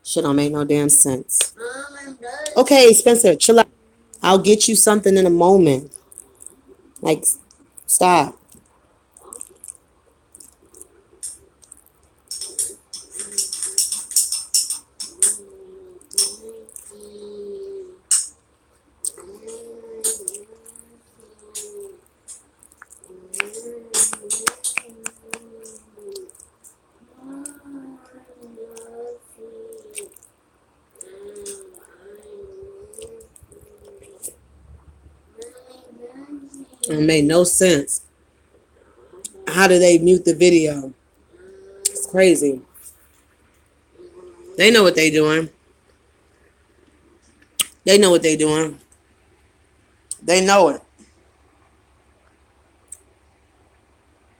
Shit don't make no damn sense. Okay, Spencer, chill out. I'll get you something in a moment. Like, stop. It made no sense. How do they mute the video? It's crazy. They know what they doing. They know what they doing. They know it.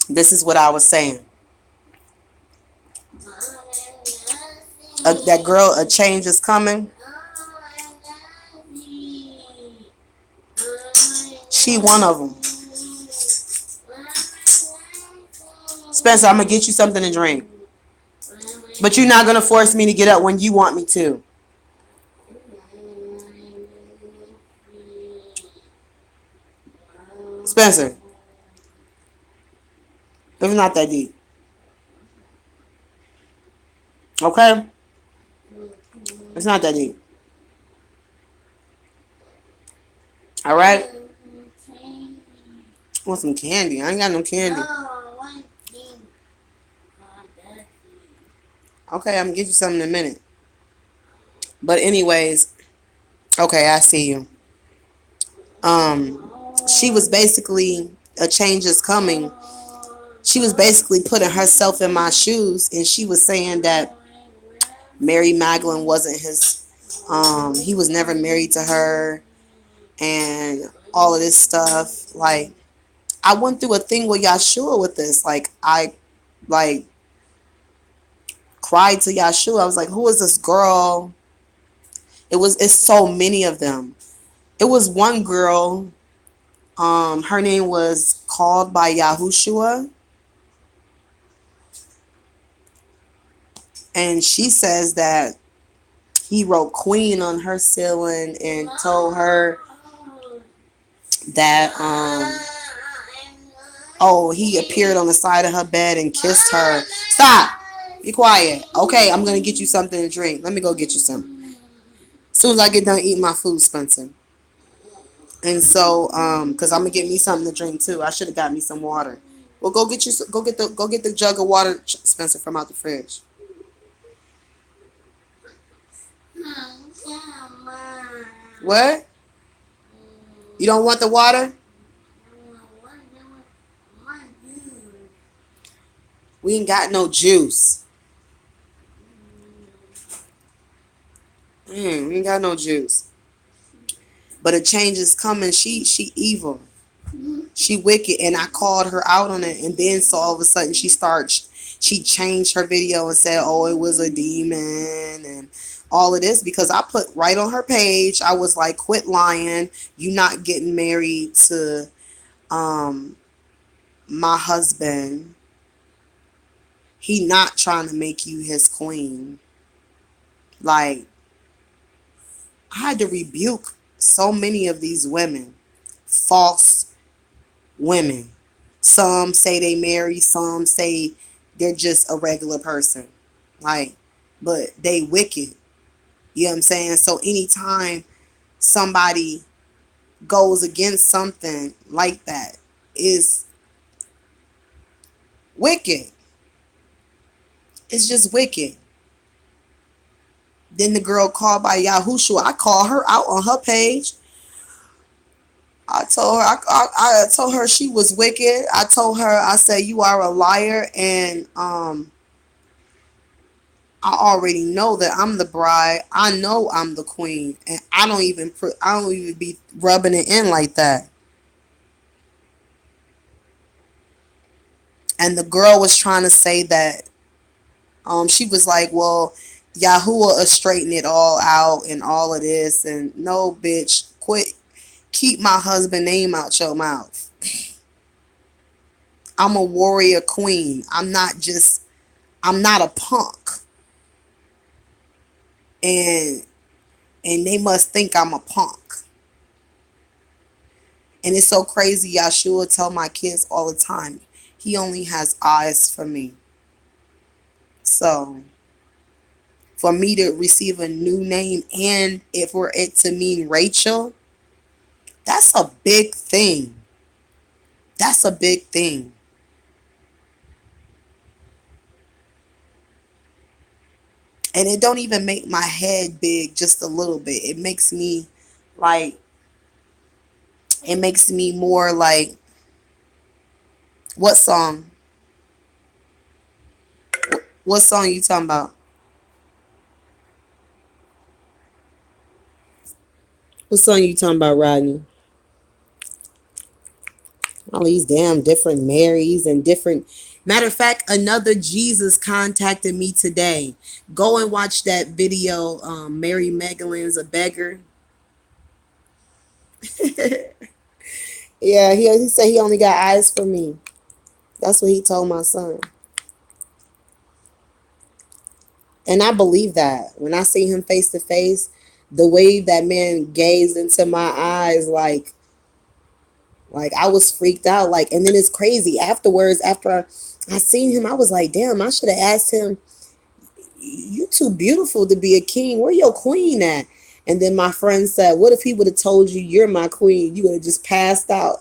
This is what I was saying. That girl, a change is coming. She one of them. Spencer, I'm gonna get you something to drink. But you're not gonna force me to get up when you want me to. Spencer, it's not that deep. Okay? It's not that deep. Alright? I want some candy. I ain't got no candy. Okay, I'm gonna get you something in a minute. But anyways, okay, I see you. She was basically a change is coming. She was basically putting herself in my shoes, and she was saying that Mary Magdalene wasn't his. He was never married to her, and all of this stuff. Like, I went through a thing with Yahshua with this. Like, I like cried to Yahshua. I was like, "Who is this girl?" It's so many of them. It was one girl. Her name was called by Yahushua, and she says that he wrote Queen on her ceiling and told her that oh, he appeared on the side of her bed and kissed her. Stop. Be quiet. Okay, I'm gonna get you something to drink. Let me go get you some. As soon as I get done eating my food, Spencer. And so, cause I'm gonna get me something to drink too. I should have got me some water. Well, go get the jug of water, Spencer, from out the fridge. What? You don't want the water? We ain't got no juice. We ain't got no juice. But a change is coming. She evil. She wicked, and I called her out on it. And then so all of a sudden she changed her video and said, "Oh, it was a demon," and all of this because I put right on her page. I was like, "Quit lying. You not getting married to um my husband. He not trying to make you his queen." Like, I had to rebuke so many of these women, false women. Some say they marry, some say they're just a regular person. Like, but they wicked. You know what I'm saying? So anytime somebody goes against something like that is wicked. It's just wicked. Then the girl called by Yahushua. I called her out on her page. I told her she was wicked. I told her, I said, you are a liar, and I already know that I'm the bride. I know I'm the queen, and I don't even be rubbing it in like that. And the girl was trying to say that she was like, well, Yahuwah will straighten it all out and all of this, and no, bitch, quit, keep my husband name out your mouth. I'm a warrior queen. I'm not a punk. and they must think I'm a punk. And it's so crazy. Yahshua tell my kids all the time, he only has eyes for me. So for me to receive a new name, and for it to mean Rachel, that's a big thing. That's a big thing. And it don't even make my head big just a little bit. It makes me like, it makes me more like, what song? What song you talking about? What song you talking about, Rodney? All these damn different Marys and different. Matter of fact, another Jesus contacted me today. Go and watch that video. Mary Magdalene's a beggar. Yeah, he said he only got eyes for me. That's what he told my son. And I believe that. When I see him face to face, the way that man gazed into my eyes, like I was freaked out. Like, and then it's crazy. Afterwards, after I seen him, I was like, damn, I should have asked him, you too beautiful to be a king. Where your queen at? And then my friend said, what if he would have told you you're my queen? You would have just passed out.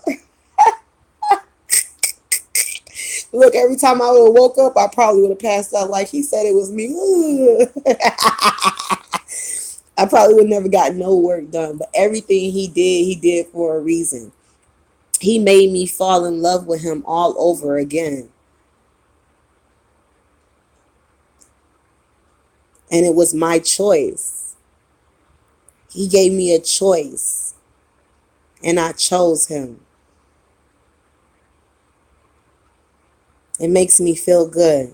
Look, every time I would have woke up, I probably would have passed out like he said it was me. I probably would never got no work done. But everything he did for a reason. He made me fall in love with him all over again. And it was my choice. He gave me a choice. And I chose him. It makes me feel good.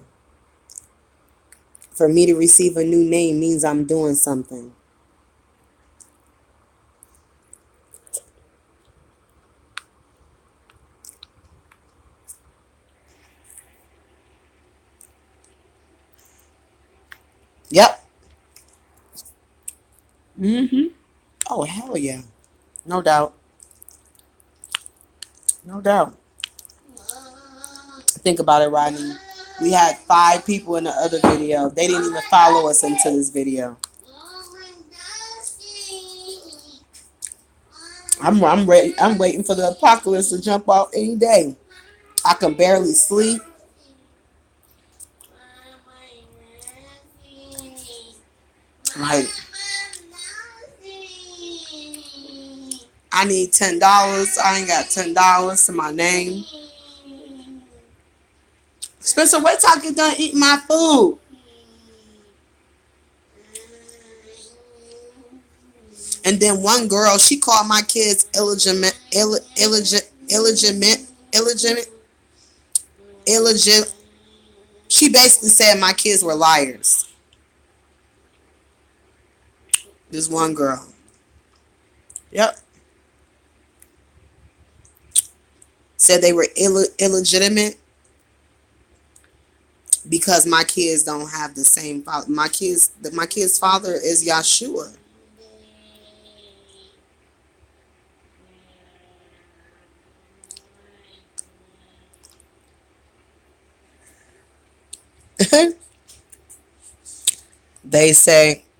For me to receive a new name means I'm doing something. Yep. Mm-hmm. Oh, hell yeah. No doubt. No doubt. Think about it, Rodney. We had 5 people in the other video. They didn't even follow us into this video. I'm ready. I'm waiting for the apocalypse to jump off any day. I can barely sleep. Like, I need $10. I ain't got $10 to my name. Spencer, wait till I get done eating my food. And then one girl, she called my kids illegitimate. She basically said my kids were liars. This one girl. Yep. Said they were illegitimate because my kids don't have the same father. My kids' father is Yahshua.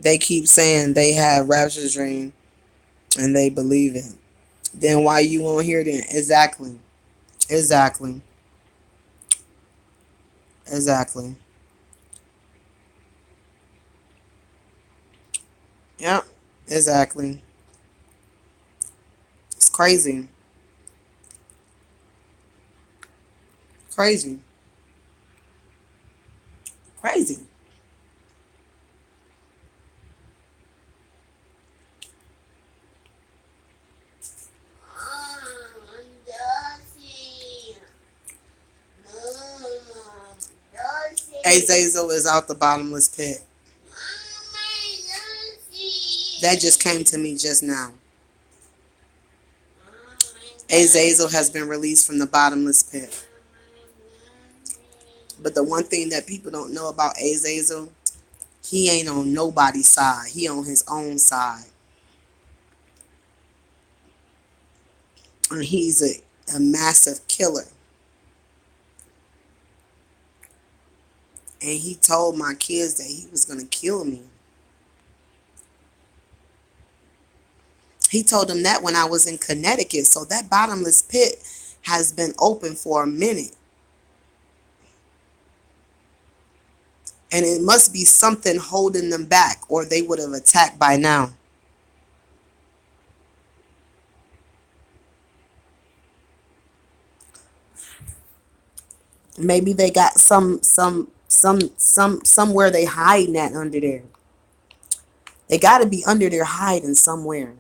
They keep saying they have rapture dream and they believe it. Then why you won't hear them? Exactly. Exactly. Exactly. Yep. Exactly. It's crazy. Crazy. Crazy. Azazel is out the bottomless pit. That just came to me just now. Azazel has been released from the bottomless pit. But the one thing that people don't know about Azazel, He ain't on nobody's side. He on his own side. And he's a massive killer. And he told my kids that he was going to kill me. He told them that when I was in Connecticut. So that bottomless pit has been open for a minute. And it must be something holding them back, or they would have attacked by now. Maybe they got somewhere they hiding at under there. They got to be under there hiding somewhere.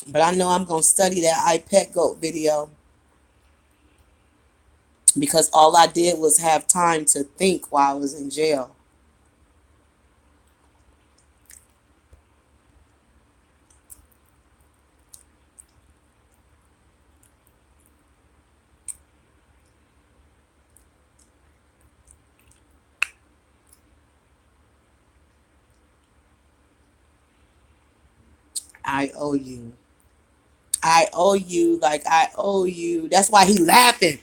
But I know I'm going to study that iPet goat video. Because all I did was have time to think while I was in jail. I owe you. I owe you, like I owe you. That's why he laughing.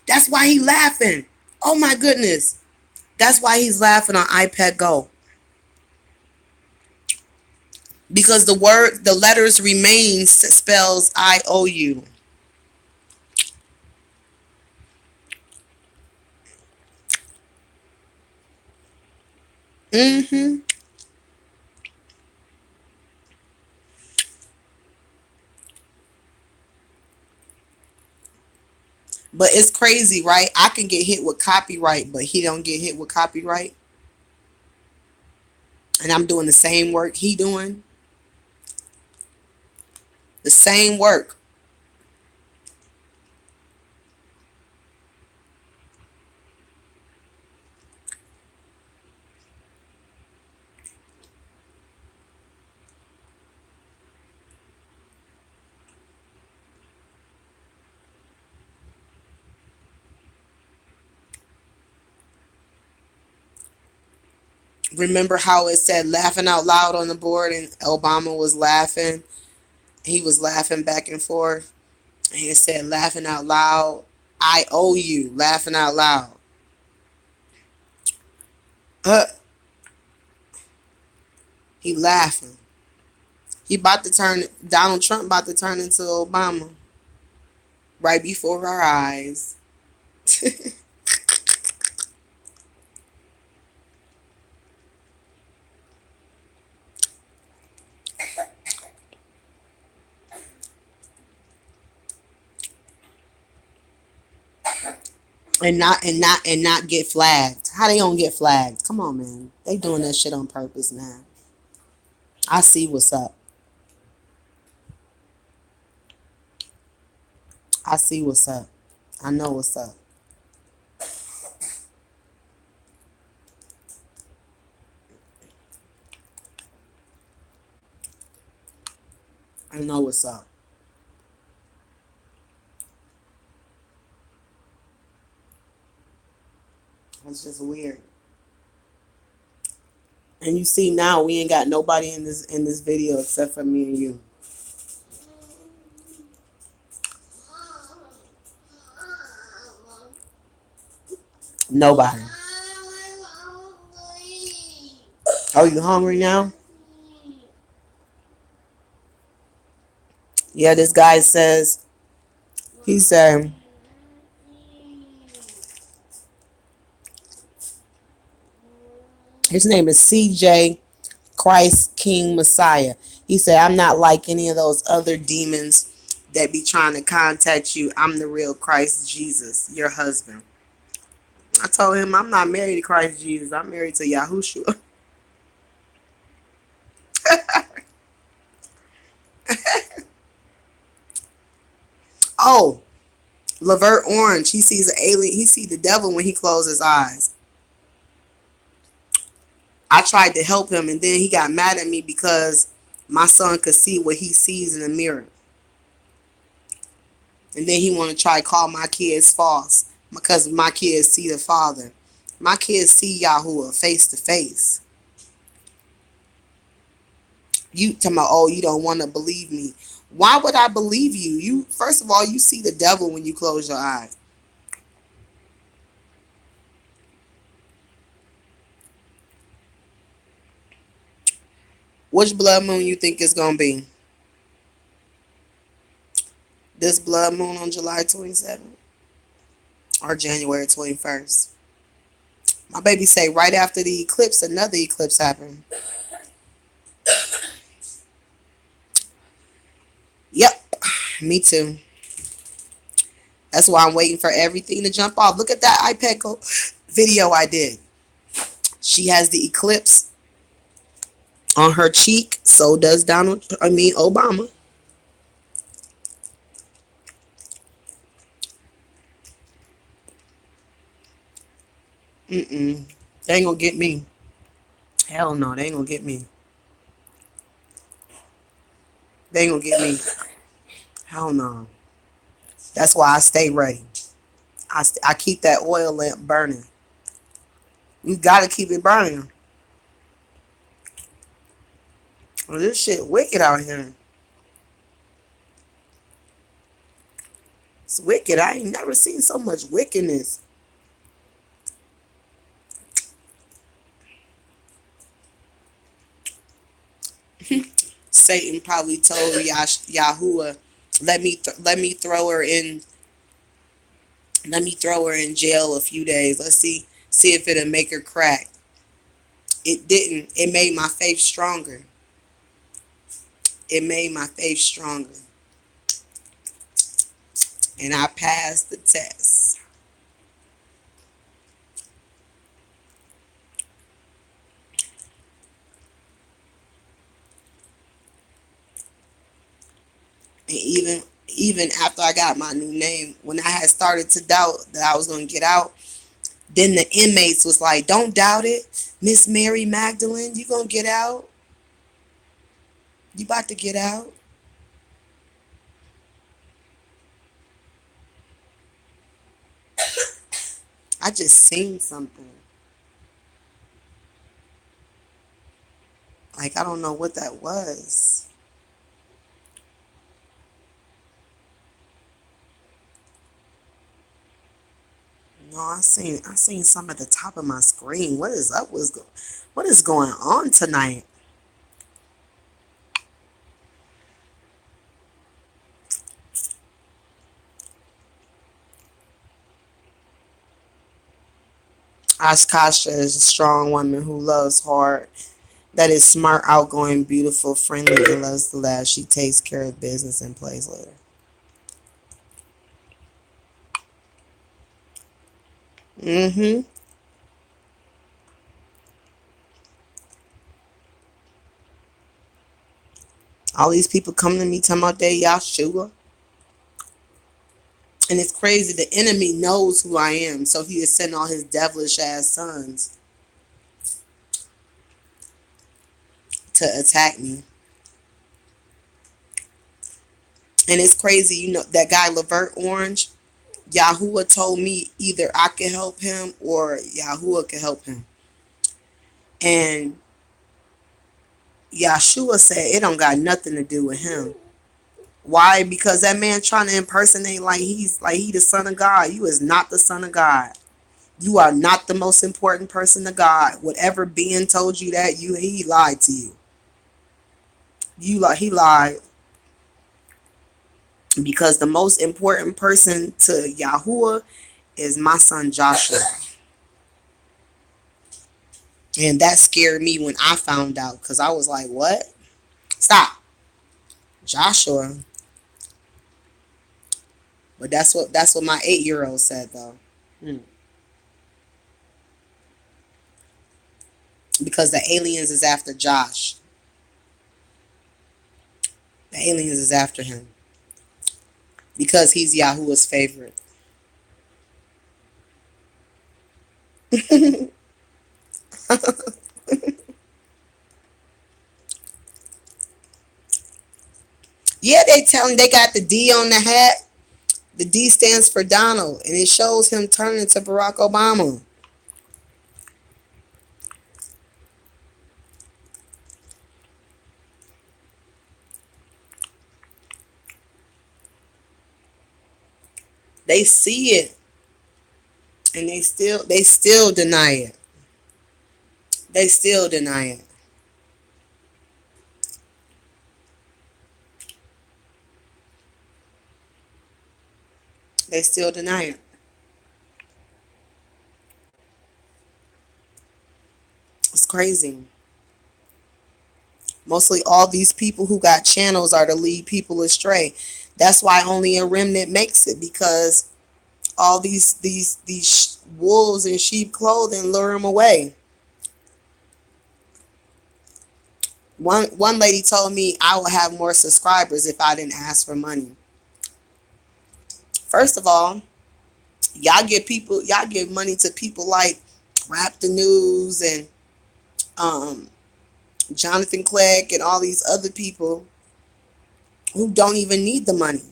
That's why he laughing. Oh my goodness. That's why he's laughing on iPad Go. Because the letters remain spells I owe you. Mm-hmm. But it's crazy, right? I can get hit with copyright, but he don't get hit with copyright. And I'm doing the same work he doing. The same work. Remember how it said laughing out loud on the board and Obama was laughing? He was laughing back and forth. And it said laughing out loud. I owe you. Laughing out loud. Uh, he laughing. He about to turn, Donald Trump about to turn into Obama. Right before our eyes. and not get flagged. How they gonna get flagged? Come on, man. They doing that shit on purpose, man. I see what's up. I see what's up. I know what's up. I know what's up. It's just weird. And you see now we ain't got nobody in this video except for me and you. Nobody. Oh, you hungry now? Yeah, this guy says, he said, his name is CJ Christ King Messiah. He said, I'm not like any of those other demons that be trying to contact you. I'm the real Christ Jesus, your husband. I told him I'm not married to Christ Jesus. I'm married to Yahushua. Oh, Lavert Orange. He sees an alien. He sees the devil when he closes his eyes. I tried to help him, and then he got mad at me because My son could see what he sees in the mirror. And then he want to try to call my kids false because my kids see the Father. My kids see Yahuwah face to face. You tell me, oh, you don't want to believe me. Why would I believe you? You first of all, you see the devil when you close your eyes. Which blood moon you think it's gonna be? This blood moon on July 27th or January 21st? My baby say right after the eclipse, another eclipse happened. Yep, me too. That's why I'm waiting for everything to jump off. Look at that video I did. She has the eclipse on her cheek. So does Obama. Mm-mm. They ain't gonna get me. Hell no, they ain't gonna get me. They ain't gonna get me. Hell no. That's why I stay ready. I keep that oil lamp burning. You gotta keep it burning. Well, this shit wicked out here. It's wicked. I ain't never seen so much wickedness. Satan probably told Yahuwah, let me throw her in jail a few days. Let's see if it'll make her crack. It didn't. It made my faith stronger. It made my faith stronger. And I passed the test. And even after I got my new name, when I had started to doubt that I was gonna get out, then the inmates was like, "Don't doubt it, Miss Mary Magdalene. You gonna get out? You about to get out?" I just seen something. Like I don't know what that was. No, I seen some at the top of my screen. What is up? What is going on tonight? Ashkasha is a strong woman who loves hard. That is smart, outgoing, beautiful, friendly, and loves to laugh. She takes care of business and plays later. Mm-hmm. All these people come to me talking about they Yahshua. And it's crazy. The enemy knows who I am, so he is sending all his devilish ass sons to attack me. And it's crazy, that guy Lavert Orange, Yahuwah told me either I could help him or Yahuwah could help him. And Yahshua said it don't got nothing to do with him. Why? Because that man trying to impersonate like he the son of God. You is not the son of God. You are not the most important person to God. Whatever being told you that, he lied to you. He lied because the most important person to Yahuwah is my son Joshua. And that scared me when I found out because I was like, what? Stop. Joshua. But that's what my 8-year-old said though. Hmm. Because the aliens is after Josh. The aliens is after him. Because he's Yahuwah's favorite. Yeah, they telling they got the D on the hat. The D stands for Donald, and it shows him turning to Barack Obama. They see it, and they still deny it. They still deny it. They still deny it. It's crazy. Mostly all these people who got channels are to lead people astray. That's why only a remnant makes it, because all these wolves in sheep clothing lure them away. One lady told me I would have more subscribers if I didn't ask for money. First of all, y'all give money to people like Rap the News and um, Jonathan Clegg and all these other people who don't even need the money.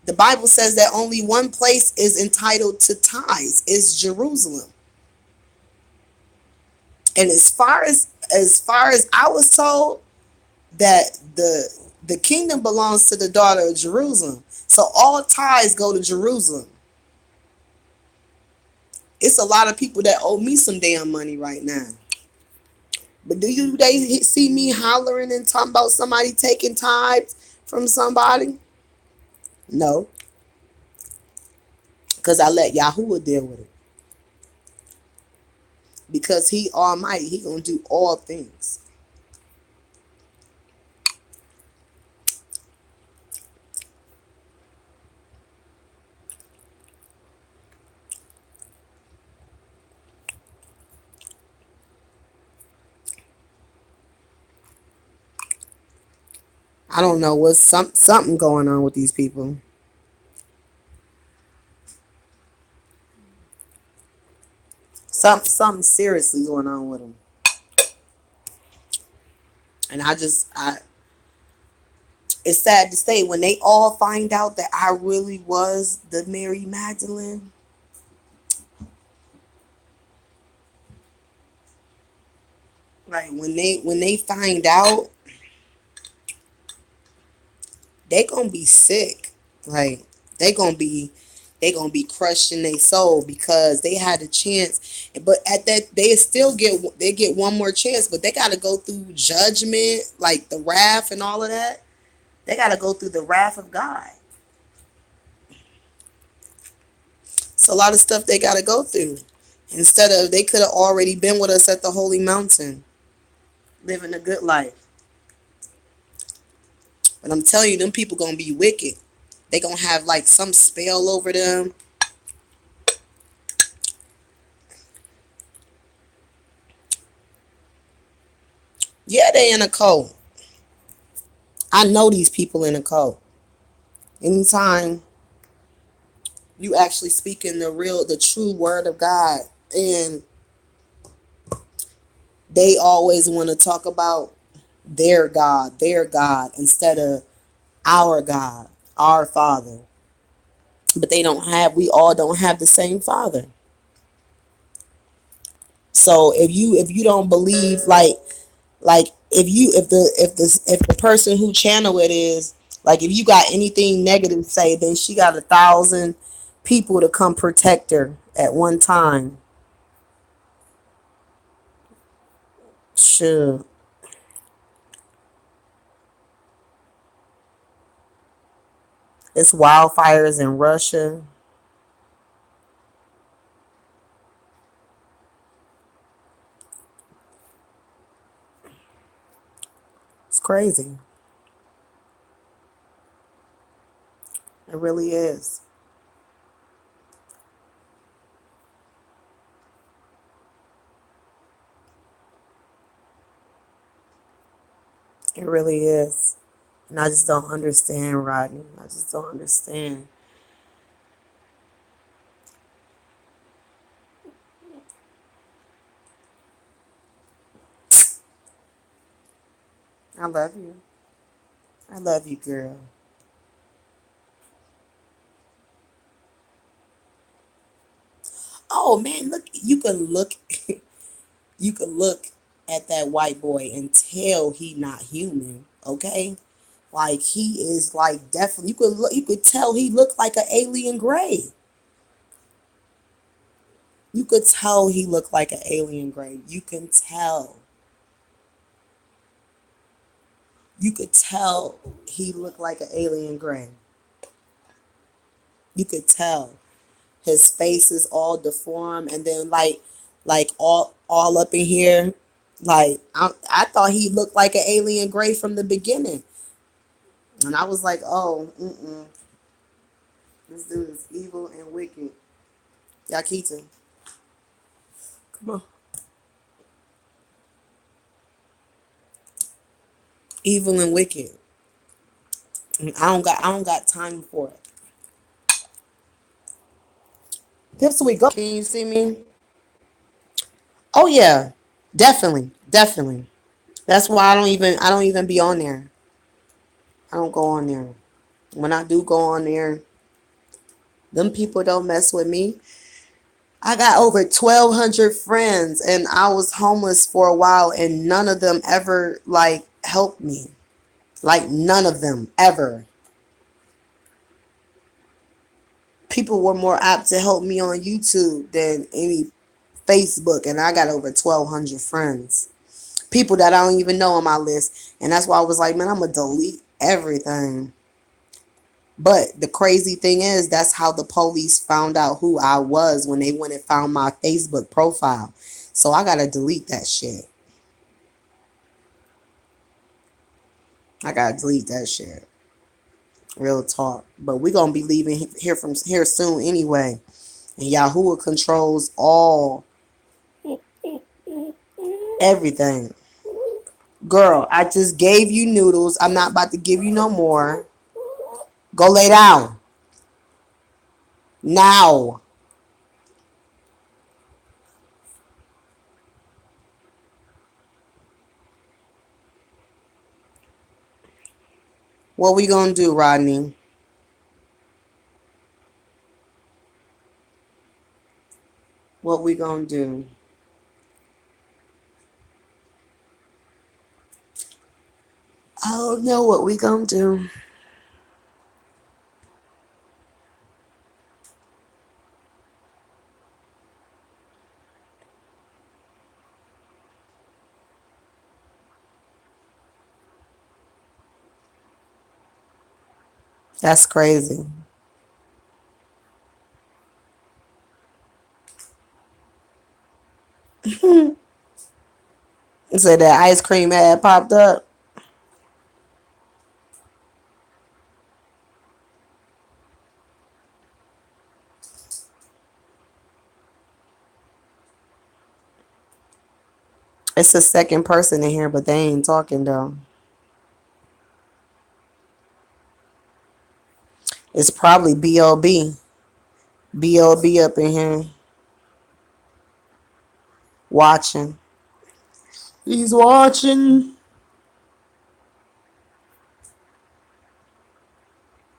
The Bible says that only one place is entitled to tithes, is Jerusalem. And as far as I was told, that the kingdom belongs to the daughter of Jerusalem. So all tithes go to Jerusalem. It's a lot of people that owe me some damn money right now. But do you they see me hollering and talking about somebody taking tithes from somebody? No, because I let Yahuwah deal with it. Because he almighty, he gonna do all things. I don't know what's something going on with these people. Something seriously going on with them. And I it's sad to say, when they all find out that I really was the Mary Magdalene, like when they find out, they gonna be sick. Like they gonna be they gonna be crushed in their soul because they had a chance, but at that they get one more chance, but they gotta go through judgment, like the wrath and all of that. They gotta go through the wrath of God. It's a lot of stuff they gotta go through. Instead of, they could have already been with us at the holy mountain, living a good life. But I'm telling you, them people gonna be wicked. They gonna have like some spell over them. Yeah, they in a cult. I know these people in a cult. Anytime you actually speaking the true word of God, and they always want to talk about their God instead of our God, our Father. But we all don't have the same Father. So if you don't believe, like if the person who channel it is, like, if you got anything negative to say, then she got 1,000 people to come protect her at one time. Sure. It's wildfires in Russia. It's crazy. It really is. It really is. And I just don't understand, Rodney. I just don't understand. I love you. I love you, girl. Oh man, look, you can look you can look at that white boy and tell he not human, okay? Like he is like definitely you could tell he looked like an alien gray. You could tell he looked like an alien gray. You can tell. You could tell he looked like an alien gray. You could tell. His face is all deformed and then like all up in here. Like I thought he looked like an alien gray from the beginning. And I was like, oh, this dude is evil and wicked. Yakita. Come on. Evil and wicked. I don't got time for it. This week go. Can you see me? Oh yeah. Definitely. Definitely. That's why I don't even be on there. I don't go on there. When I do go on there, them people don't mess with me. I got over 1,200 friends and I was homeless for a while and none of them ever like helped me. Like none of them ever. People were more apt to help me on YouTube than any Facebook and I got over 1,200 friends. People that I don't even know on my list. And that's why I was like, man, I'm going to delete everything. But the crazy thing is, that's how the police found out who I was when they went and found my Facebook profile. So I gotta delete that shit. I gotta delete that shit. Real talk. But we gonna be leaving here from here soon anyway. And Yahuwah controls all everything. Girl, I just gave you noodles. I'm not about to give you no more. Go lay down. Now. What we gonna do, Rodney? What we gonna do? I don't know what we gonna do. That's crazy. So that ice cream had popped up. It's a second person in here, but they ain't talking though. It's probably BLB. BLB up in here watching. He's watching.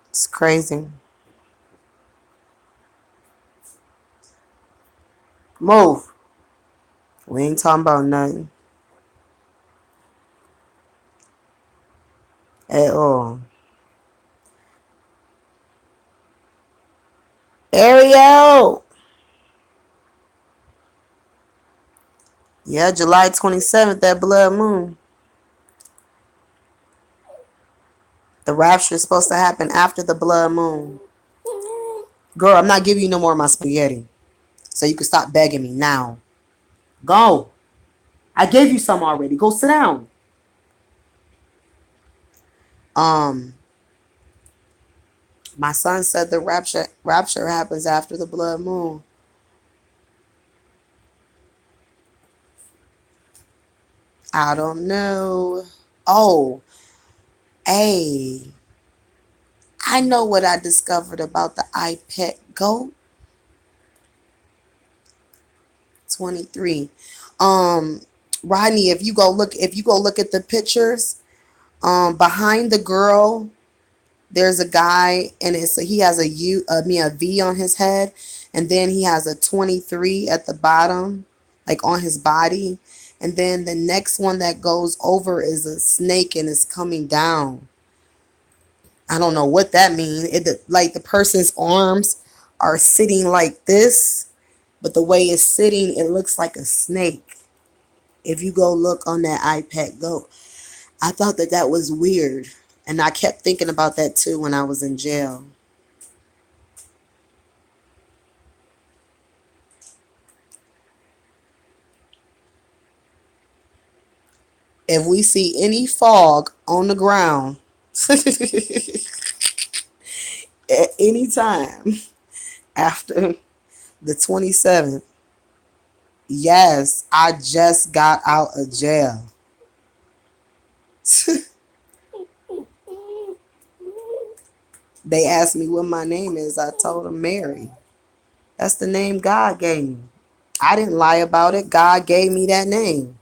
It's crazy. Move. We ain't talking about nothing at all. Ariel. Yeah, July 27th, that blood moon. The rapture is supposed to happen after the blood moon. Girl, I'm not giving you no more of my spaghetti. So you can stop begging me now. Go. I gave you some already. Go sit down. Um, my son said the rapture happens after the blood moon. I don't know. Oh, hey. I know what I discovered about the iPet Go 23. Um, Rodney, if you go look at the pictures, Behind the girl, there's a guy, and he has a V on his head, and then he has a 23 at the bottom, like on his body, and then the next one that goes over is a snake and is coming down. I don't know what that means. Like the person's arms are sitting like this, but the way it's sitting, it looks like a snake. If you go look on that iPad, go. I thought that was weird, and I kept thinking about that too when I was in jail. If we see any fog on the ground at any time after the 27th, yes, I just got out of jail. They asked me what my name is. I told them Mary. That's the name God gave me. I didn't lie about it. God gave me that name.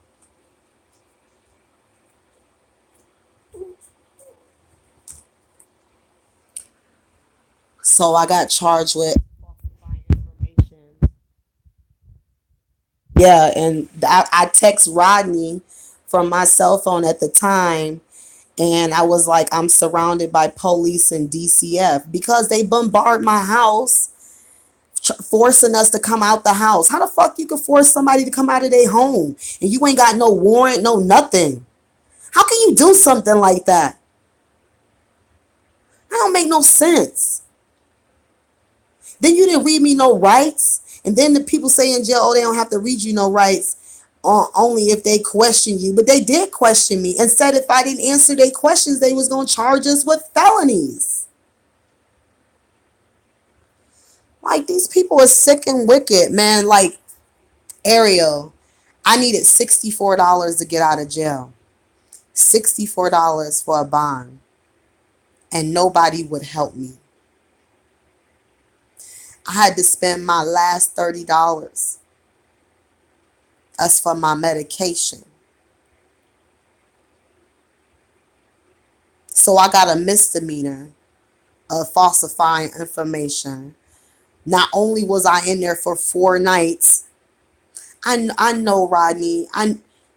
So I got charged with falsifying information. Yeah, and I text Rodney from my cell phone at the time, and I was like, I'm surrounded by police and DCF because they bombard my house, forcing us to come out the house. How the fuck you could force somebody to come out of their home and you ain't got no warrant, no nothing? How can you do something like that? That don't make no sense. Then you didn't read me no rights. And then the people say in jail, oh, they don't have to read you no rights, only if they question you. But they did question me and said if I didn't answer their questions, they was going to charge us with felonies. Like, these people are sick and wicked, man. Like, Ariel, I needed $64 to get out of jail. $64 for a bond. And nobody would help me. I had to spend my last $30. That's for my medication. So I got a misdemeanor of falsifying information. Not only was I in there for 4 nights, I know, Rodney.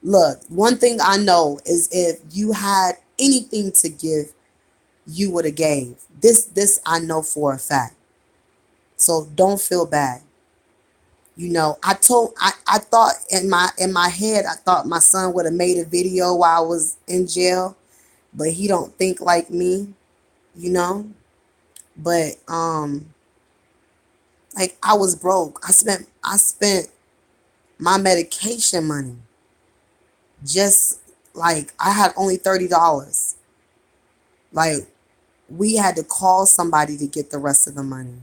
Look, one thing I know is if you had anything to give, you would have gave. This I know for a fact. So don't feel bad. I thought in my head, I thought my son would have made a video while I was in jail, but he don't think like me, you know? But like, I was broke. I spent my medication money. Just like, I had only $30. Like, we had to call somebody to get the rest of the money.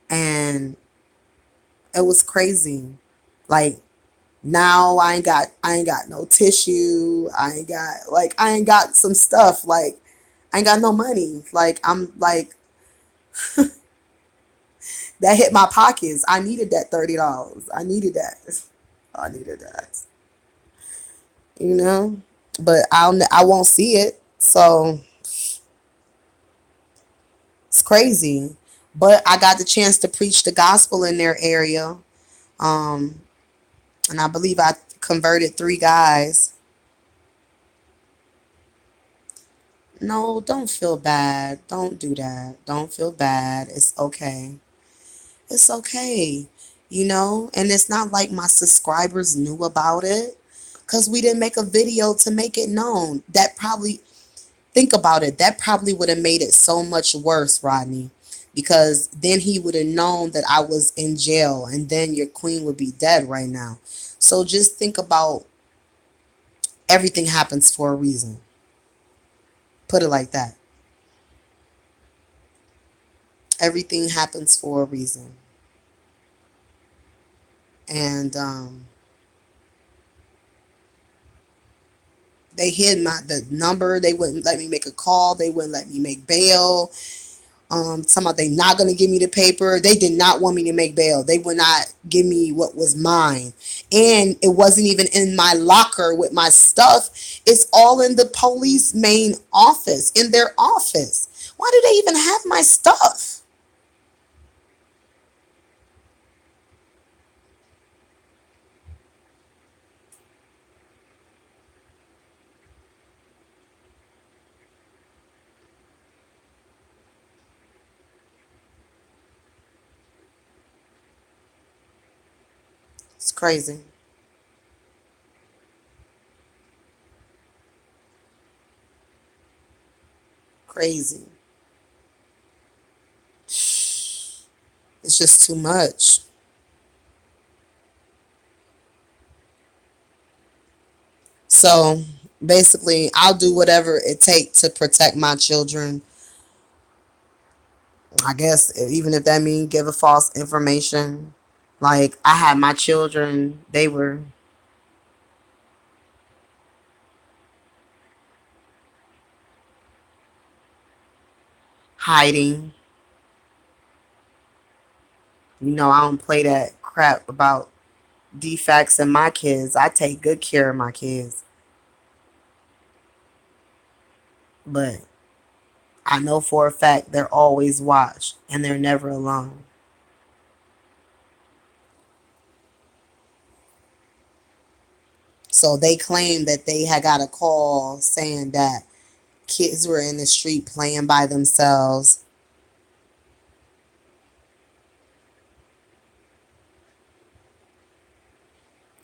And it was crazy. Like, now I ain't got no tissue. I ain't got some stuff. Like, I ain't got no money. Like, I'm like, that hit my pockets. I needed that $30. I needed that. I needed that. You know? But I won't see it. So it's crazy. But I got the chance to preach the gospel in their area. Um, and I believe I converted 3 guys. No, don't feel bad. Don't do that. Don't feel bad. It's okay. It's okay. And it's not like my subscribers knew about it because we didn't make a video to make it known. Think about it. That probably would have made it so much worse, Rodney, because then he would have known that I was in jail and then your queen would be dead right now. So just think about, everything happens for a reason. Put it like that. Everything happens for a reason. And they hid the number. They wouldn't let me make a call. They wouldn't let me make bail. Talking about they not gonna give me the paper. They did not want me to make bail. They would not give me what was mine. And it wasn't even in my locker with my stuff. It's all in the police main office, in their office. Why do they even have my stuff? It's crazy. Crazy. It's just too much. So basically, I'll do whatever it takes to protect my children. I guess even if that means give a false information. Like I had my children, they were hiding. I don't play that crap about defects in my kids. I take good care of my kids. But I know for a fact they're always watched and they're never alone. So they claim that they had got a call saying that kids were in the street playing by themselves.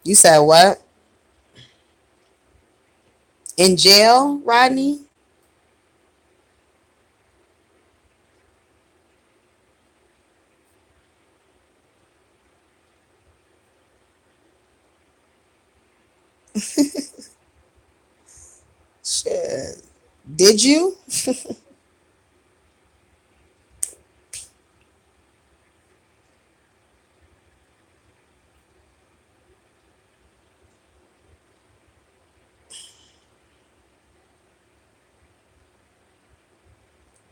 You said what? In jail, Rodney? Shit. Did you?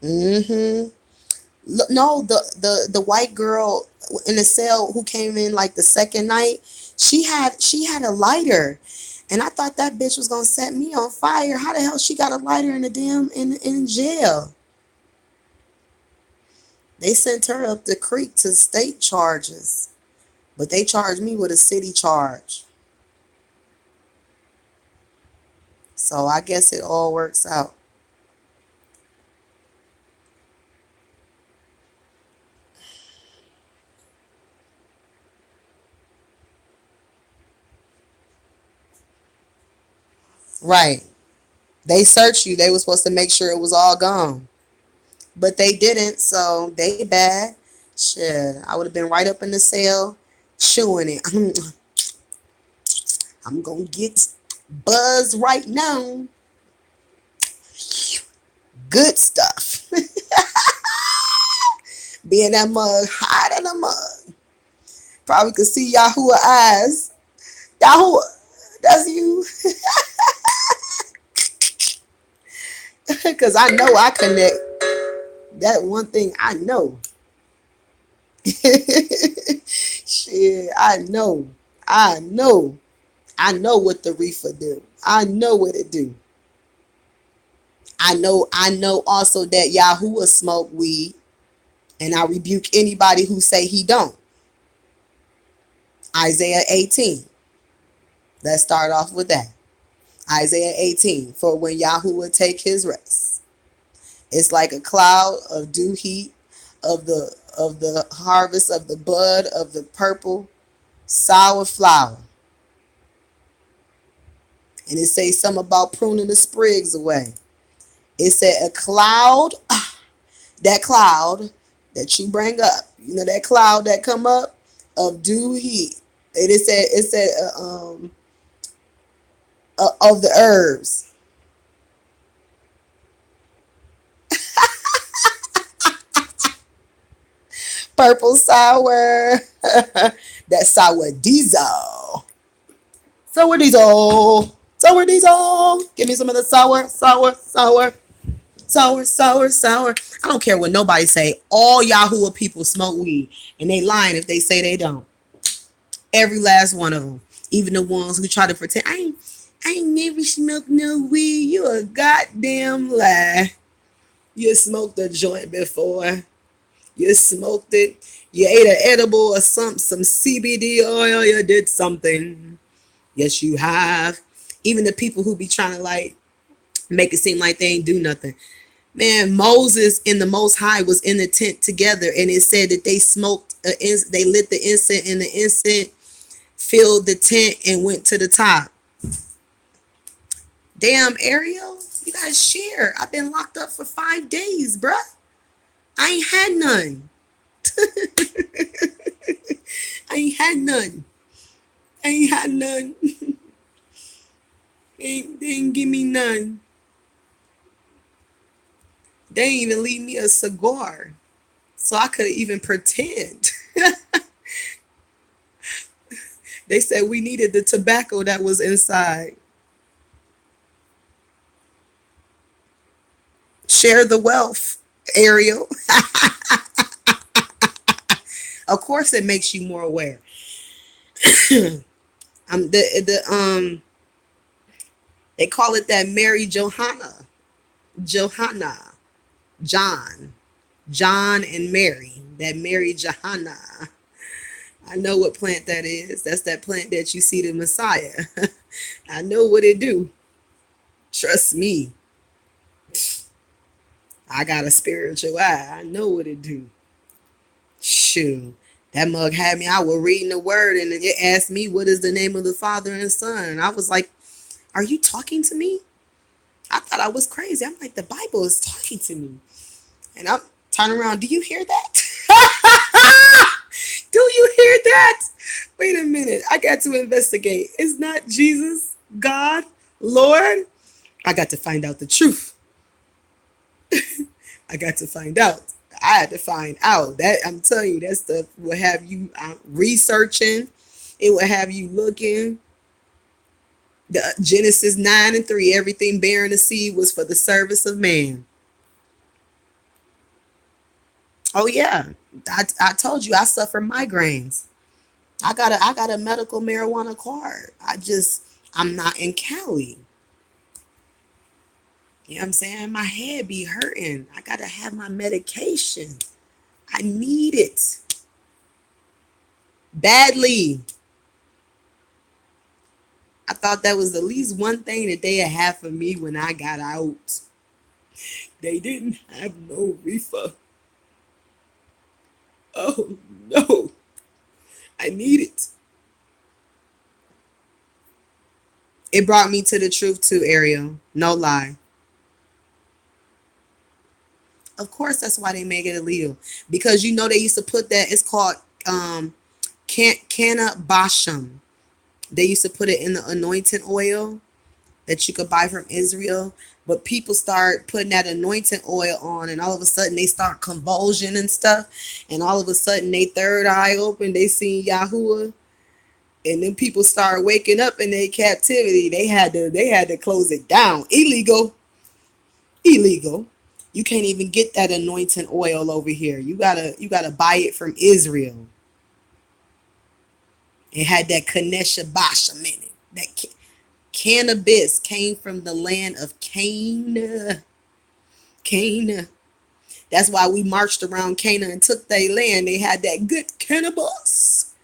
Mm-hmm. No, the white girl in the cell who came in like the second night, she had a lighter, and I thought that bitch was gonna set me on fire. How the hell she got a lighter in the damn in jail? They sent her up the creek to state charges, but they charged me with a city charge. So I guess it all works out. Right. They searched you. They were supposed to make sure it was all gone. But they didn't, so they bad. Shit. I would have been right up in the cell chewing it. I'm gonna get buzz right now. Good stuff. Be in that mug, hide in the mug. Probably could see Yahoo eyes. Yahoo, that's you. Cause I know I connect. That one thing I know. Shit, I know. I know. I know what the reefer do. I know what it do. I know also that Yahuwah smoke weed, and I rebuke anybody who say he don't. Isaiah 18. Let's start off with that. Isaiah 18. For when Yahuwah take his rest, it's like a cloud of dew heat of the harvest of the bud of the purple sour flower. And it says something about pruning the sprigs away. It said a cloud, that cloud that you bring up, that cloud that come up of dew heat. It said of the herbs. Purple sour. That sour diesel. Sour diesel. Sour diesel. Give me some of the sour, sour, sour. Sour, sour, sour. I don't care what nobody say. All Yahuwah people smoke weed, and they lying if they say they don't. Every last one of them, even the ones who try to pretend I ain't never smoked no weed. You a goddamn lie. You smoked a joint before. You smoked it. You ate an edible or some CBD oil. You did something. Yes, you have. Even the people who be trying to like make it seem like they ain't do nothing. Man, Moses and the Most High was in the tent together, and it said that they smoked. They lit the incense, and the incense filled the tent and went to the top. Damn, Ariel, you gotta share. I've been locked up for 5 days, bruh. I ain't had none. I ain't had none. I ain't had none. They ain't give me none. They ain't even leave me a cigar, so I could even pretend. They said we needed the tobacco that was inside. Share the wealth, Ariel. Of course, it makes you more aware. They call it that Mary Johanna, John, John and Mary. That Mary Johanna. I know what plant that is. That's that plant that you see the Messiah. I know what it do. Trust me. I got a spiritual eye. I know what it do. Shoot. That mug had me. I was reading the word and it asked me, what is the name of the Father and Son? And I was like, are you talking to me? I thought I was crazy. I'm like, the Bible is talking to me. And I'm turning around. Do you hear that? Do you hear that? Wait a minute. I got to investigate. Is not Jesus, God, Lord? I got to find out the truth. I got to find out. I had to find out. That I'm telling you, that stuff will have you researching. It will have you looking. The Genesis 9:3, everything bearing the seed was for the service of man. Oh yeah, I told you I suffer migraines. I got a medical marijuana card. I'm not in Cali. You know what I'm saying? My head be hurting. I gotta have my medication. I need it badly. I thought that was the least one thing that they had for me when I got out. They didn't have no reefer. Oh no, I need it. It brought me to the truth too, Ariel. No lie. Of course, that's why they make it illegal. Because you know they used to put that. It's called canna basham. They used to put it in the anointing oil that you could buy from Israel. But people start putting that anointing oil on, and all of a sudden they start convulsion and stuff. And all of a sudden they third eye open, they see Yahuwah, and then people start waking up in their captivity. They had to close it down. Illegal. Illegal. You can't even get that anointing oil over here. You gotta buy it from Israel. It had that Kanesha Basham in it. That cannabis came from the land of Canaan. Canaan. That's why we marched around Canaan and took their land. They had that good cannabis.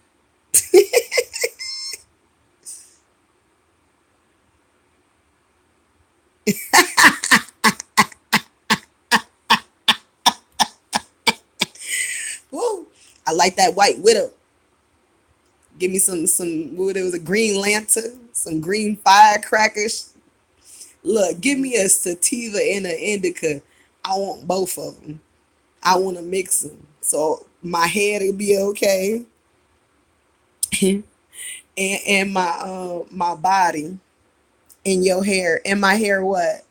Woo. I like that white widow. Give me some what it was, a green lantern, some green firecrackers. Look, give me a sativa and an indica. I want both of them. I want to mix them so my head will be okay, and my body and your hair and my hair. What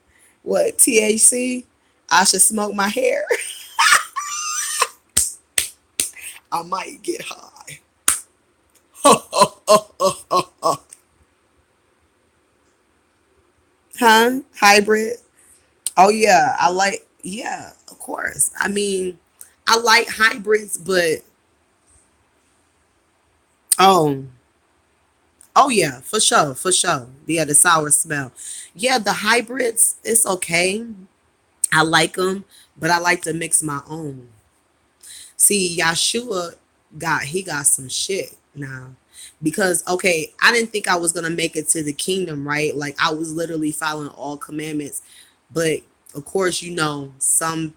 THC? I should smoke my hair. I might get high. Huh? Hybrid. Oh yeah, I like Yeah, of course. I mean, I like hybrids, but oh, oh yeah, for sure, for sure. Yeah, the sour smell. Yeah, the hybrids, it's okay. I like them, but I like to mix my own. See, Yahshua got some shit now. Because okay, I didn't think I was gonna make it to the kingdom, right? Like I was literally following all commandments. But of course, some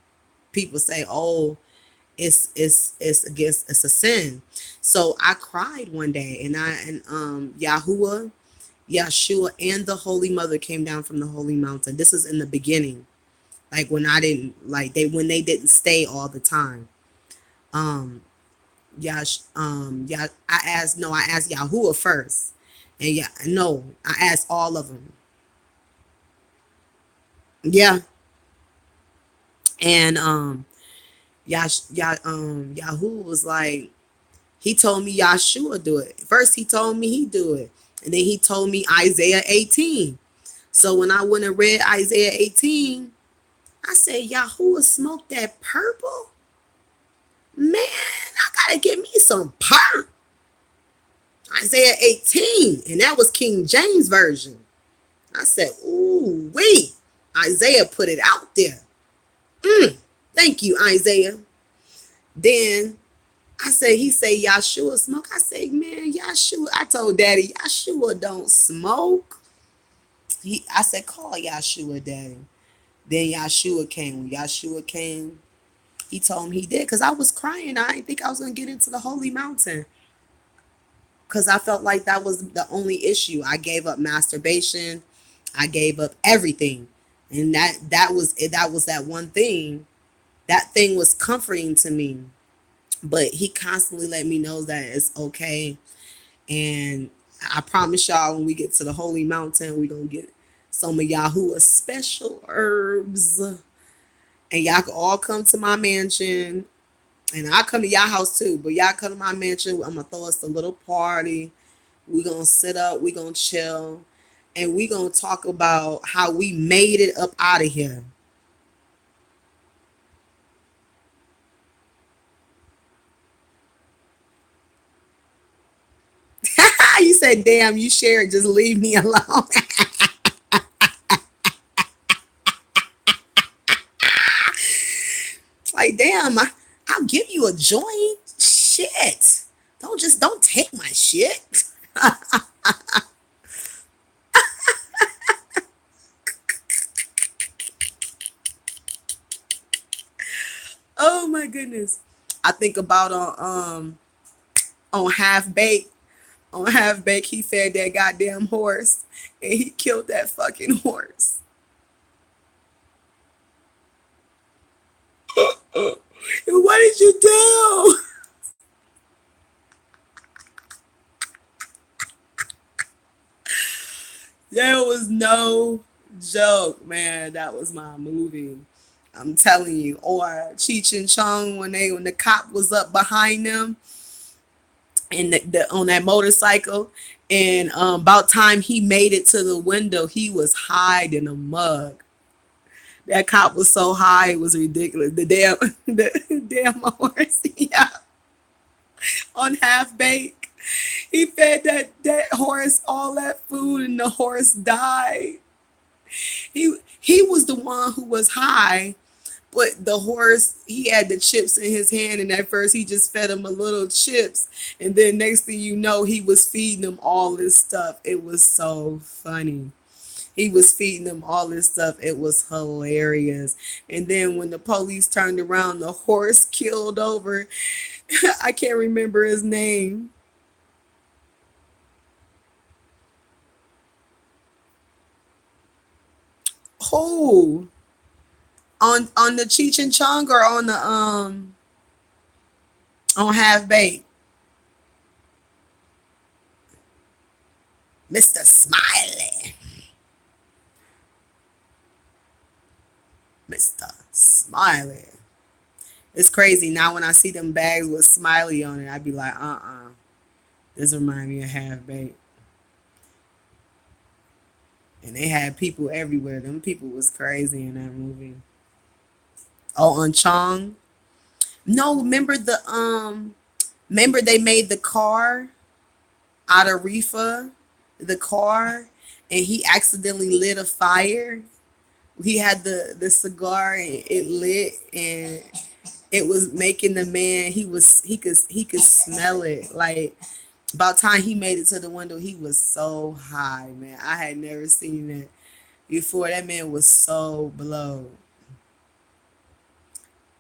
people say, oh, it's against it's a sin. So I cried one day and Yahuwah, Yahshua, and the Holy Mother came down from the holy mountain. This is in the beginning. Like when I didn't like they when they didn't stay all the time. Um I asked no, I asked Yahuwah first. And yeah, no, I asked all of them. Yeah. And Yahoo was like, he told me Yahshua do it. First he told me he do it. And then he told me Isaiah 18. So when I went and read Isaiah 18, I said, Yahuwah smoked that purple? Man, I gotta get me some purple. Isaiah 18. And that was King James Version. I said, ooh, wait. Isaiah put it out there. Thank you, Isaiah. Then he said, Yahshua smoke. I said, man, Yahshua. I told Daddy, Yahshua don't smoke. I said, call Yahshua, Daddy. Then Yahshua came. When Yahshua came, he told me he did. Because I was crying. I didn't think I was going to get into the holy mountain. Because I felt like that was the only issue. I gave up masturbation. I gave up everything. And that was that one thing. That thing was comforting to me. But he constantly let me know that it's okay. And I promise y'all, when we get to the holy mountain, we're going to get some of Yahuwah's special herbs. And y'all can all come to my mansion. And I'll come to y'all house too. But y'all come to my mansion. I'm going to throw us a little party. We're going to sit up. We're going to chill. And we're going to talk about how we made it up out of here. You said, damn, you shared. Just leave me alone. Like, damn, I'll give you a joint. Shit. Don't take my shit. Oh my goodness. I think about on half baked. On half baked, he fed that goddamn horse and he killed that fucking horse. What did you do? There was no joke, man. That was my movie. I'm telling you. Or Cheech and Chong when the cop was up behind them and on that motorcycle, and about time he made it to the window, he was hiding a mug. That cop was so high, it was ridiculous. The damn the damn horse, yeah, on half bake. He fed that horse all that food, and the horse died. He was the one who was high, but the horse, he had the chips in his hand, and at first he just fed him a little chips, and then next thing you know, he was feeding him all this stuff. It was so funny. He was feeding them all this stuff. It was hilarious. And then when the police turned around, the horse killed over. I can't remember his name. Who? On the Cheech and Chong or on Half Baked? Mr. Smiley. Mr. Smiley. It's crazy. Now when I see them bags with Smiley on it, I'd be like, This remind me of Half Baked. And they had people everywhere. Them people was crazy in that movie. Oh, on Chong. No, remember they made the car out of Rifa, the car, and he accidentally lit a fire. He had the cigar and it lit, and it was making the man, he could smell it. Like, about time he made it to the window, he was so high, man. I had never seen that before. That man was so blown.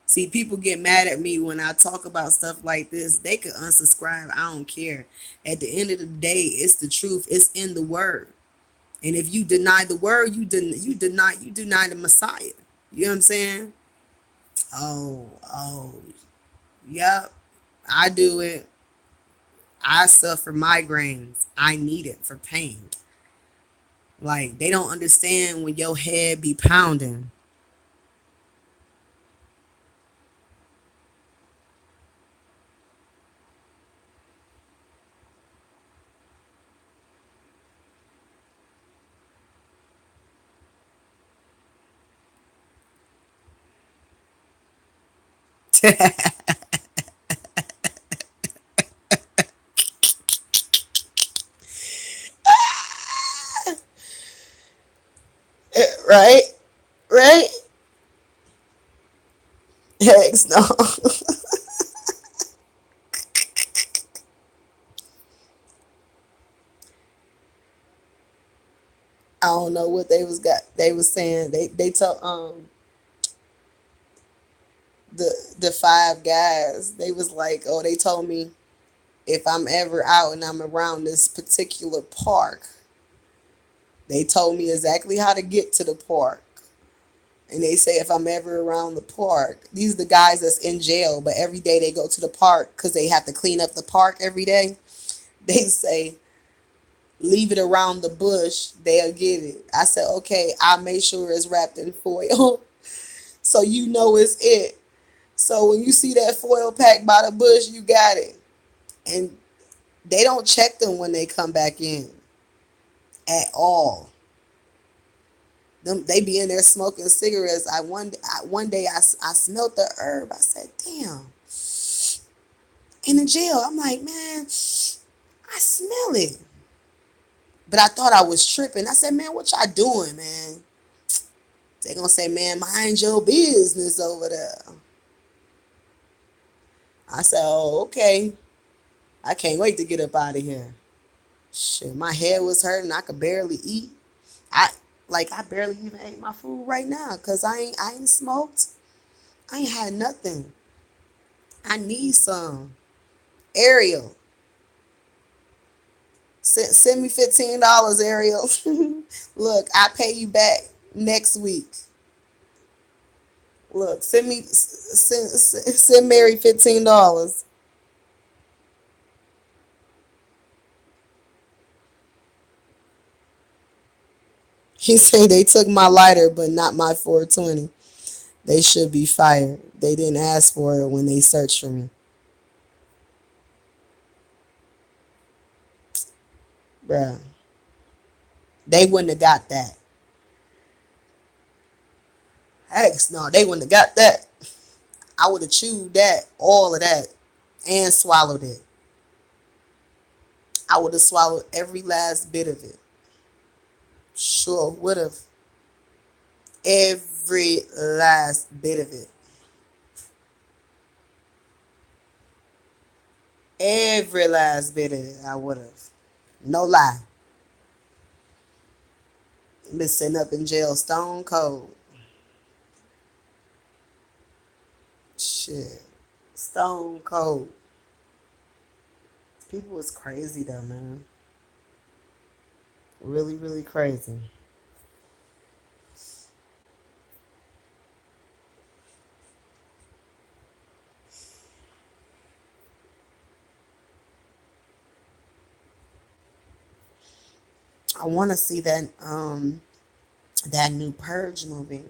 See, people get mad at me when I talk about stuff like this. They could unsubscribe. I don't care. At the end of the day, it's the truth. It's in the word. And if you deny the word, you deny the Messiah. You know what I'm saying? Oh, yep. I do it. I suffer migraines. I need it for pain. Like, they don't understand when your head be pounding. Right? Right? Hex no. I don't know what they was saying. They told the five guys, they was like, oh, they told me if I'm ever out and I'm around this particular park, they told me exactly how to get to the park. And they say if I'm ever around the park, these are the guys that's in jail, but every day they go to the park because they have to clean up the park every day. They say, leave it around the bush, they'll get it. I said, okay, I'll make sure it's wrapped in foil so you know it's it. So when you see that foil pack by the bush, you got it. And they don't check them when they come back in at all. They be in there smoking cigarettes. One day I smelled the herb. I said, damn. In the jail, I'm like, man, I smell it. But I thought I was tripping. I said, man, what y'all doing, man? They gonna say, man, mind your business over there. I said, oh, okay. I can't wait to get up out of here. Shit, my head was hurting. I could barely eat. I I barely even ate my food right now because I ain't smoked. I ain't had nothing. I need some. Ariel, send me $15, Ariel. Look, I pay you back next week. Look, send Mary $15. He say they took my lighter, but not my 420. They should be fired. They didn't ask for it when they searched for me, bruh. They wouldn't have got that. Heck no, they wouldn't have got that. I would have chewed that, all of that, and swallowed it. I would have swallowed every last bit of it. Sure would have. Every last bit of it. Every last bit of it, I would have. No lie. Been sitting up in jail stone cold. Shit. Stone cold. People is crazy though, man. Really, really crazy. I want to see that new Purge movie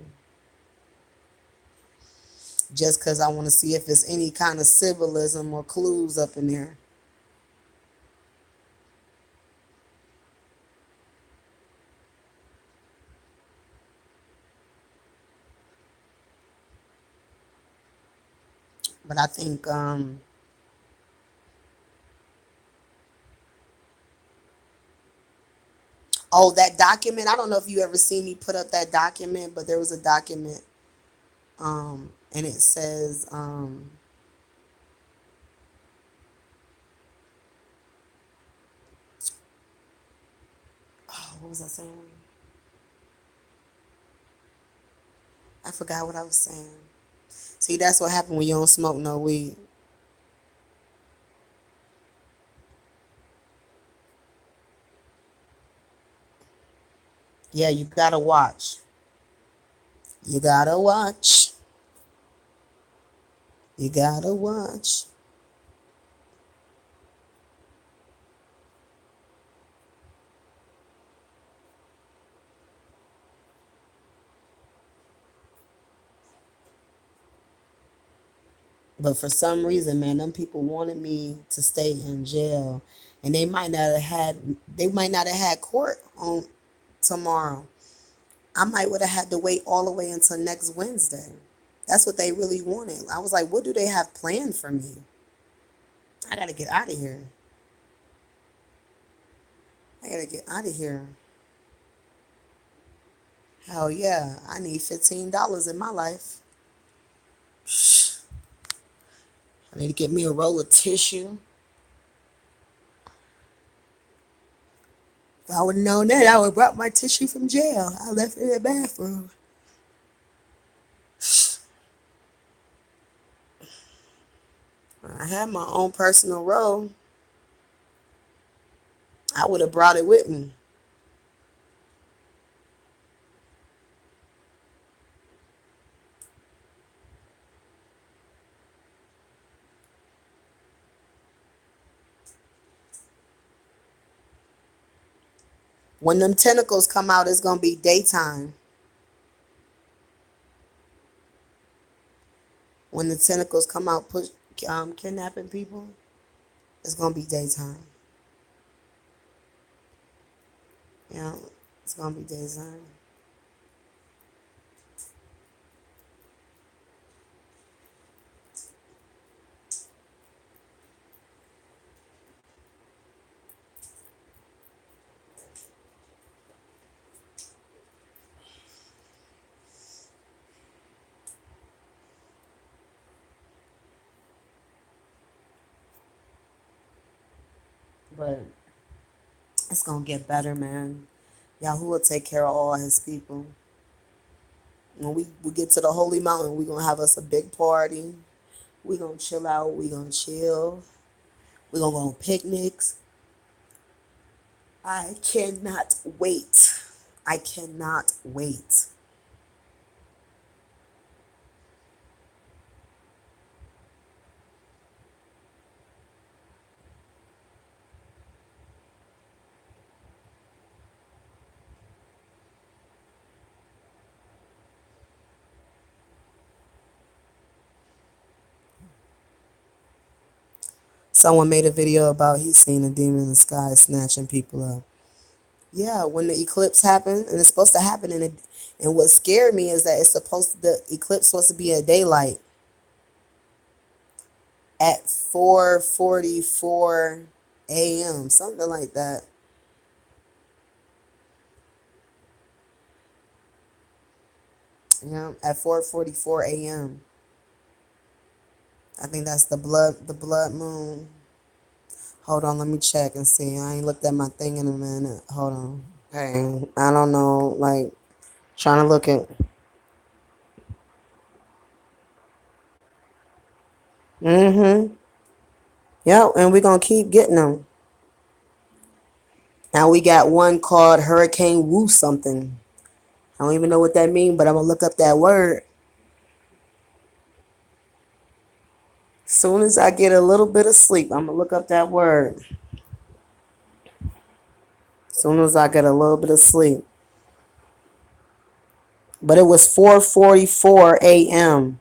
just because I want to see if there's any kind of symbolism or clues up in there. But I think oh, that document. I don't know if you ever seen me put up that document, but there was a document and it says oh, what was I saying? I forgot what I was saying. See, that's what happened when you don't smoke no weed. Yeah, you gotta watch. You gotta watch. You gotta watch. But for some reason, man, them people wanted me to stay in jail, and they might not have had court on tomorrow. I might would have had to wait all the way until next Wednesday. That's what they really wanted. I was like, what do they have planned for me? I gotta get out of here. I gotta get out of here. Hell yeah, I need $15 in my life. I need to get me a roll of tissue. If I would have known that, I would have brought my tissue from jail. I left it in the bathroom. I had my own personal roll. I would have brought it with me. When them tentacles come out, it's gonna be daytime. When the tentacles come out, kidnapping people, it's gonna be daytime. Yeah, it's gonna be daytime. But it's gonna get better, man. Yahoo will take care of all his people. When we get to the holy mountain, we gonna have us a big party. We gonna chill out. We gonna chill. We gonna go on picnics. I cannot wait. I cannot wait. Someone made a video about he's seen a demon in the sky snatching people up. Yeah, when the eclipse happened, and it's supposed to happen and what scared me is that the eclipse supposed to be at daylight at 4:44 a.m. something like that. Yeah, at 4:44 a.m. I think that's the blood moon. Hold on, let me check and see. I ain't looked at my thing in a minute. Hold on. Hey, I don't know. Like trying to look at. Mm-hmm. Yep, and we're gonna keep getting them. Now we got one called Hurricane Woo something. I don't even know what that means, but I'm gonna look up that word. Soon as I get a little bit of sleep, I'm gonna look up that word. Soon as I get a little bit of sleep. But it was 4:44 a.m.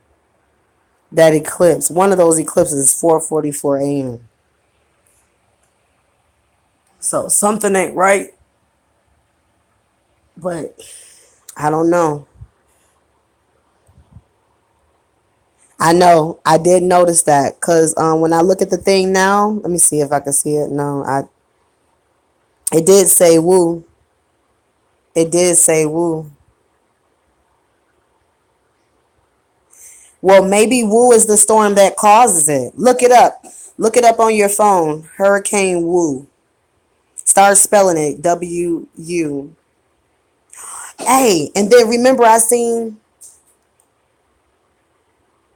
that eclipse. One of those eclipses is 4:44 a.m. So something ain't right, but I don't know. I know. I did notice that because when I look at the thing now, let me see if I can see it. No, it did say woo. It did say woo. Well, maybe woo is the storm that causes it. Look it up. Look it up on your phone. Hurricane Woo. Start spelling it. W-U. Hey, and then remember I seen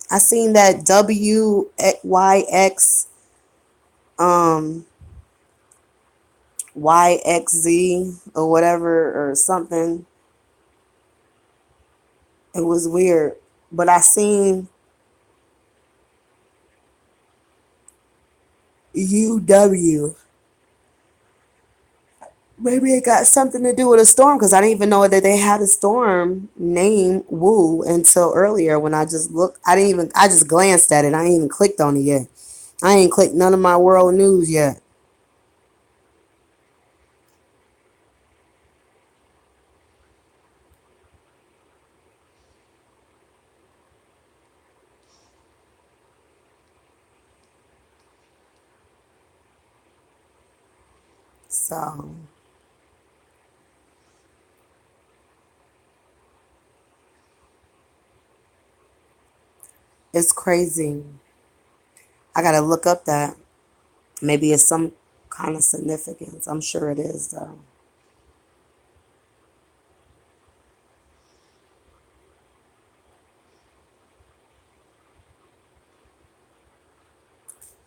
that WYX um YXZ or whatever or something. It was weird. But I seen UW. Maybe it got something to do with a storm because I didn't even know that they had a storm named Woo until earlier when I just looked. I just glanced at it. I ain't even clicked on it yet. I ain't clicked none of my world news yet. So it's crazy. I gotta look up that. Maybe it's some kind of significance. I'm sure it is though.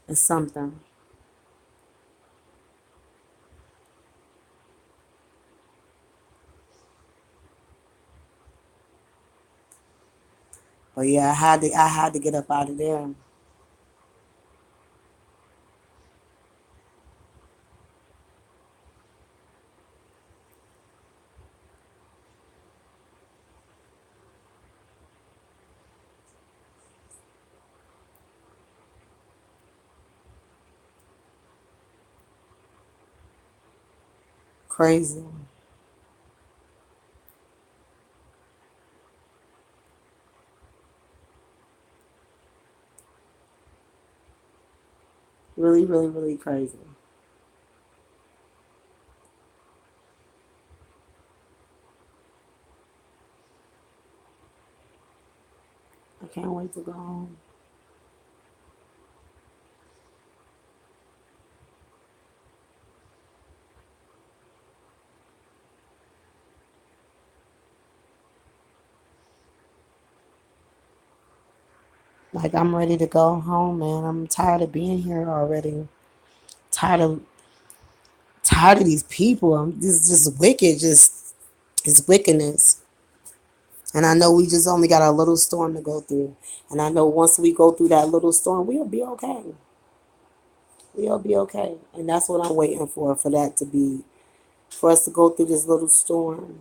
It's something. But yeah, I had to get up out of there. Crazy. Really, really, really crazy. I can't wait to go home. Like I'm ready to go home, man. I'm tired of being here already. Tired of tired of these people. This is just wicked. Just it's wickedness. And I know we just only got a little storm to go through. And I know once we go through that little storm, we'll be okay. We'll be okay. And that's what I'm waiting for that to be, for us to go through this little storm.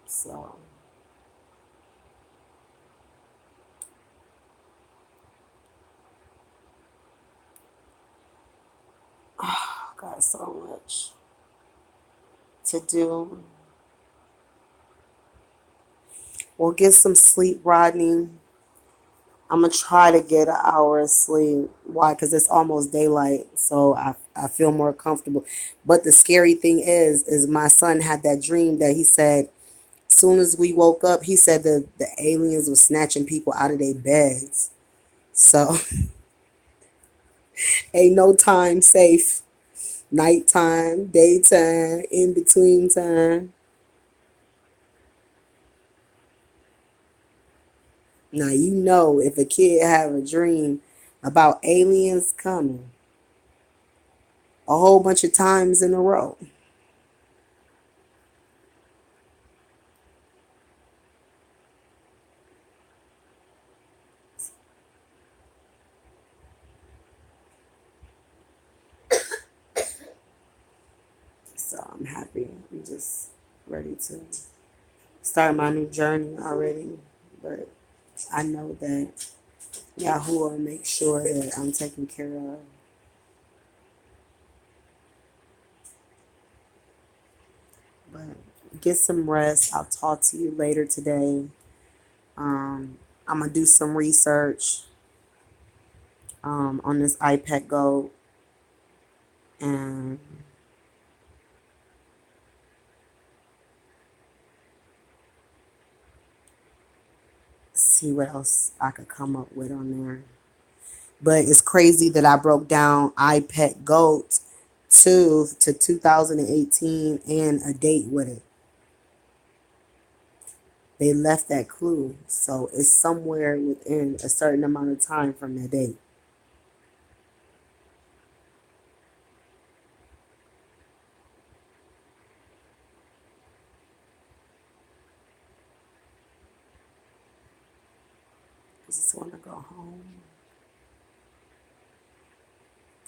So, got so much to do. We'll get some sleep, Rodney. I'm gonna try to get an hour of sleep. Why? Because it's almost daylight, so I feel more comfortable. But the scary thing is my son had that dream that he said, as soon as we woke up, he said the aliens were snatching people out of their beds. So ain't no time safe. Nighttime, daytime, in between time. Now you know if a kid have a dream about aliens coming a whole bunch of times in a row. So I'm happy. I'm just ready to start my new journey already. But I know that Yahoo will make sure that I'm taken care of. But get some rest. I'll talk to you later today. I'm gonna do some research on this iPad Go and see what else I could come up with on there. But it's crazy that I broke down iPad Goat 2 to 2018 and a date with it. They left that clue. So it's somewhere within a certain amount of time from that date. I just want to go home.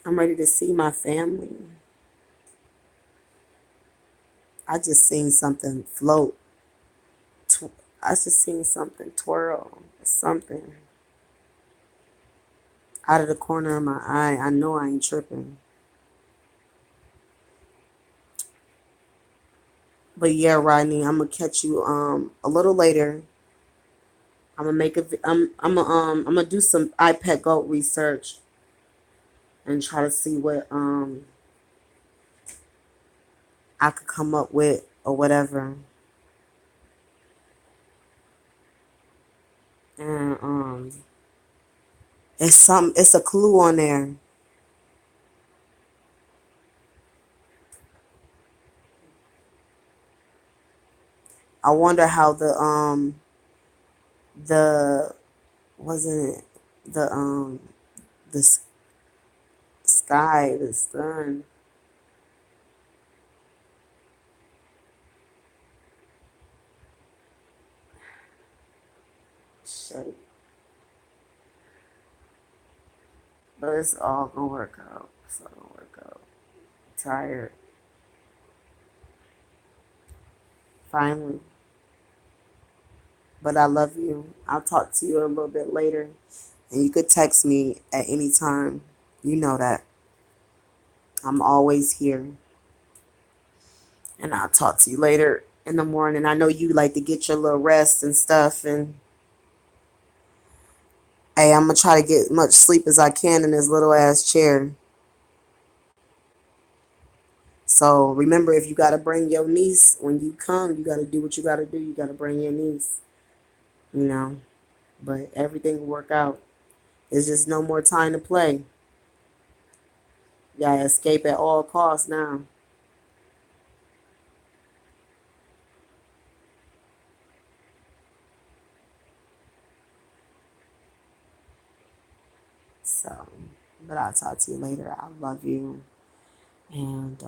I'm ready to see my family. I just seen something float. I just seen something twirl. Something out of the corner of my eye. I know I ain't tripping. But yeah, Rodney, I'm gonna catch you a little later. I'm gonna make a I'm gonna do some iPad Goat research and try to see what I could come up with or whatever. And it's a clue on there. I wonder how the wasn't it the sky, the sun. Shit. But it's all gonna work out. It's all gonna work out. Tired. Finally. But I love you. I'll talk to you a little bit later. And you could text me at any time. You know that. I'm always here. And I'll talk to you later in the morning. I know you like to get your little rest and stuff. And hey, I'm going to try to get much sleep as I can in this little ass chair. So remember, if you got to bring your niece when you come, you got to do what you got to do. You got to bring your niece, you know. But everything will work out. It's just no more time to play. You got to escape at all costs now. So, but I'll talk to you later. I love you. And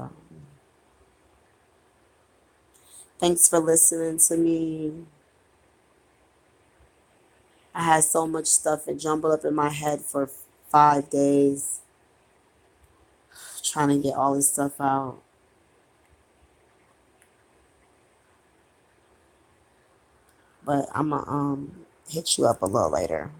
thanks for listening to me. I had so much stuff that jumbled up in my head for 5 days trying to get all this stuff out. But I'm going to hit you up a little later.